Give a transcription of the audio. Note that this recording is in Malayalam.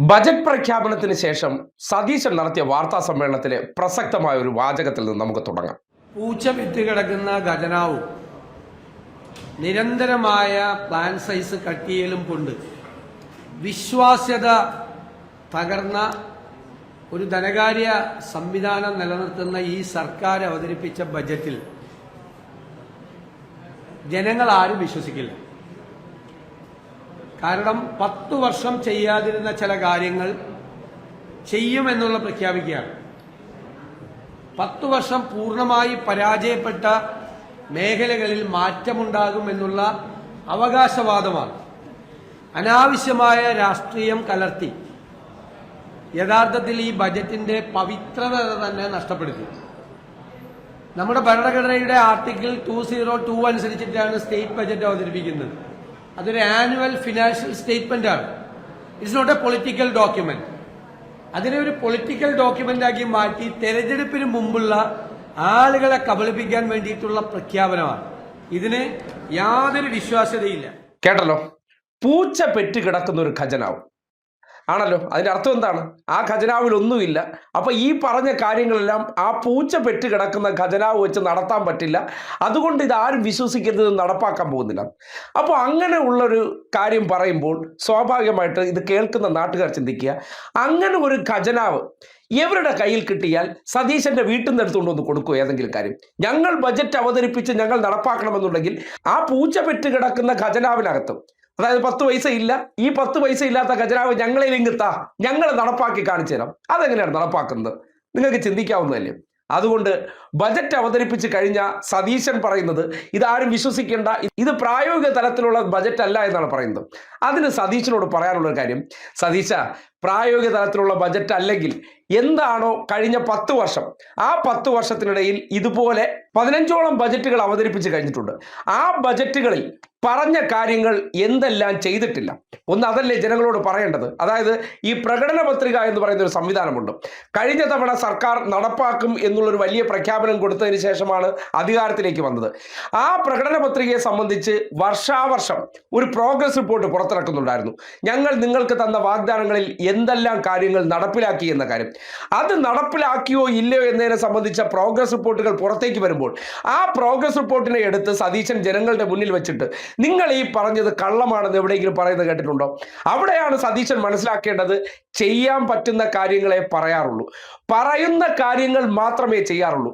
ബജറ്റ് പ്രഖ്യാപനത്തിന് ശേഷം സതീശൻ നടത്തിയ വാർത്താ സമ്മേളനത്തിലെ പ്രസക്തമായ ഒരു വാചകത്തിൽ നിന്ന് നമുക്ക് തുടങ്ങാം. പൂച്ച വിറ്റ് കിടക്കുന്ന ഖജനാവും നിരന്തരമായ പ്ലാൻ സൈസ് കട്ടിയലും കൊണ്ട് വിശ്വാസ്യത തകർന്ന ഒരു ധനകാര്യ സംവിധാനം നിലനിർത്തുന്ന ഈ സർക്കാർ അവതരിപ്പിച്ച ബജറ്റിൽ ജനങ്ങൾ ആരും വിശ്വസിക്കില്ല. കാരണം 10 വർഷം ചെയ്യാതിരുന്ന ചില കാര്യങ്ങൾ ചെയ്യുമെന്നുള്ള പ്രഖ്യാപിക്കുകയാണ്. 10 വർഷം പൂർണ്ണമായി പരാജയപ്പെട്ട മേഖലകളിൽ മാറ്റമുണ്ടാകുമെന്നുള്ള അവകാശവാദമാണ്. അനാവശ്യമായ രാഷ്ട്രീയം കലർത്തി യഥാർത്ഥത്തിൽ ഈ ബജറ്റിന്റെ പവിത്രത തന്നെ നഷ്ടപ്പെടുത്തി. നമ്മുടെ ഭരണഘടനയുടെ ആർട്ടിക്കിൾ 202 അനുസരിച്ചിട്ടാണ് സ്റ്റേറ്റ് ബജറ്റ് അവതരിപ്പിക്കുന്നത്. അതൊരു ആനുവൽ ഫിനാൻഷ്യൽ സ്റ്റേറ്റ്മെന്റ് ആണ്. It's not a political document. അതിനെ ഒരു പൊളിറ്റിക്കൽ ഡോക്യുമെന്റ് ആക്കി മാറ്റി തെരഞ്ഞെടുപ്പിന് മുമ്പുള്ള ആളുകളെ കബളിപ്പിക്കാൻ വേണ്ടിയിട്ടുള്ള പ്രഖ്യാപനമാണ്. ഇതിന് യാതൊരു വിശ്വാസ്യതയില്ല. കേട്ടല്ലോ, പൂച്ച പെറ്റ് കിടക്കുന്ന ഒരു ഖജനാവ് ആണല്ലോ. അതിന്റെ അർത്ഥം എന്താണ്? ആ ഖജനാവിൽ ഒന്നുമില്ല. അപ്പൊ ഈ പറഞ്ഞ കാര്യങ്ങളെല്ലാം ആ പൂച്ച പെറ്റ് കിടക്കുന്ന ഖജനാവ് വെച്ച് നടത്താൻ പറ്റില്ല. അതുകൊണ്ട് ഇത് ആരും വിശ്വസിക്കരുത്, നടപ്പാക്കാൻ പോകുന്നില്ല. അപ്പോൾ അങ്ങനെ ഉള്ളൊരു കാര്യം പറയുമ്പോൾ സ്വാഭാവികമായിട്ട് ഇത് കേൾക്കുന്ന നാട്ടുകാർ ചിന്തിക്കുക, അങ്ങനെ ഒരു ഖജനാവ് ഇവരുടെ കയ്യിൽ കിട്ടിയാൽ സതീശന്റെ വീട്ടിൽ നിന്ന് എടുത്തുകൊണ്ട് വന്ന് കൊടുക്കുക ഏതെങ്കിലും കാര്യം. ഞങ്ങൾ ബജറ്റ് അവതരിപ്പിച്ച് ഞങ്ങൾ നടപ്പാക്കണമെന്നുണ്ടെങ്കിൽ ആ പൂച്ച പെറ്റ് കിടക്കുന്ന ഖജനാവിനകത്തും, അതായത് 10 പൈസ ഇല്ല, ഈ 10 പൈസ ഇല്ലാത്ത ഖജനാവ് ഞങ്ങളെ ഇങ്ങെത്താ, ഞങ്ങൾ നടപ്പാക്കി കാണിച്ചു തരാം. അതെങ്ങനെയാണ് നടപ്പാക്കുന്നത്? നിങ്ങൾക്ക് ചിന്തിക്കാവുന്നതല്ലേ. അതുകൊണ്ട് ബജറ്റ് അവതരിപ്പിച്ച് കഴിഞ്ഞ സതീശൻ പറയുന്നത് ഇതാരും വിശ്വസിക്കേണ്ട, ഇത് പ്രായോഗിക തലത്തിലുള്ള ബജറ്റ് അല്ല എന്നാണ് പറയുന്നത്. അതിന് സതീശനോട് പറയാനുള്ള കാര്യം, സതീശ, പ്രായോഗിക തലത്തിലുള്ള ബജറ്റ് അല്ലെങ്കിൽ എന്താണോ കഴിഞ്ഞ 10 വർഷം, ആ 10 വർഷത്തിനിടയിൽ ഇതുപോലെ 15ഓളം ബജറ്റുകൾ അവതരിപ്പിച്ച് കഴിഞ്ഞിട്ടുണ്ട്. ആ ബജറ്റുകളിൽ പറഞ്ഞ കാര്യങ്ങൾ എന്തെല്ലാം ചെയ്തിട്ടില്ല, ഒന്ന് അതല്ലേ ജനങ്ങളോട് പറയേണ്ടത്. അതായത് ഈ പ്രകടന പത്രിക എന്ന് പറയുന്ന ഒരു സംവിധാനമുണ്ട്. കഴിഞ്ഞ തവണ സർക്കാർ നടപ്പാക്കും എന്നുള്ളൊരു വലിയ പ്രഖ്യാപനം കൊടുത്തതിന് ശേഷമാണ് അധികാരത്തിലേക്ക് വന്നത്. ആ പ്രകടന പത്രികയെ സംബന്ധിച്ച് വർഷാവർഷം ഒരു പ്രോഗ്രസ് റിപ്പോർട്ട് പുറത്തിറക്കുന്നുണ്ടായിരുന്നു. ഞങ്ങൾ നിങ്ങൾക്ക് തന്ന വാഗ്ദാനങ്ങളിൽ എന്തെല്ലാം കാര്യങ്ങൾ നടപ്പിലാക്കി എന്ന കാര്യം. അത് നടപ്പിലാക്കിയോ ഇല്ലയോ എന്നതിനെ സംബന്ധിച്ച പ്രോഗ്രസ് റിപ്പോർട്ടുകൾ പുറത്തേക്ക് വരുമ്പോൾ ആ പ്രോഗ്രസ് റിപ്പോർട്ടിനെ എടുത്ത് സതീശൻ ജനങ്ങളുടെ മുന്നിൽ വെച്ചിട്ട് നിങ്ങൾ ഈ പറഞ്ഞത് കള്ളമാണെന്ന് എവിടെയെങ്കിലും പറയുന്നത് കേട്ടിട്ടുണ്ടോ? അവിടെയാണ് സതീശൻ മനസ്സിലാക്കേണ്ടത്, ചെയ്യാൻ പറ്റുന്ന കാര്യങ്ങളെ പറയാറുള്ളൂ, പറയുന്ന കാര്യങ്ങൾ മാത്രമേ ചെയ്യാറുള്ളൂ.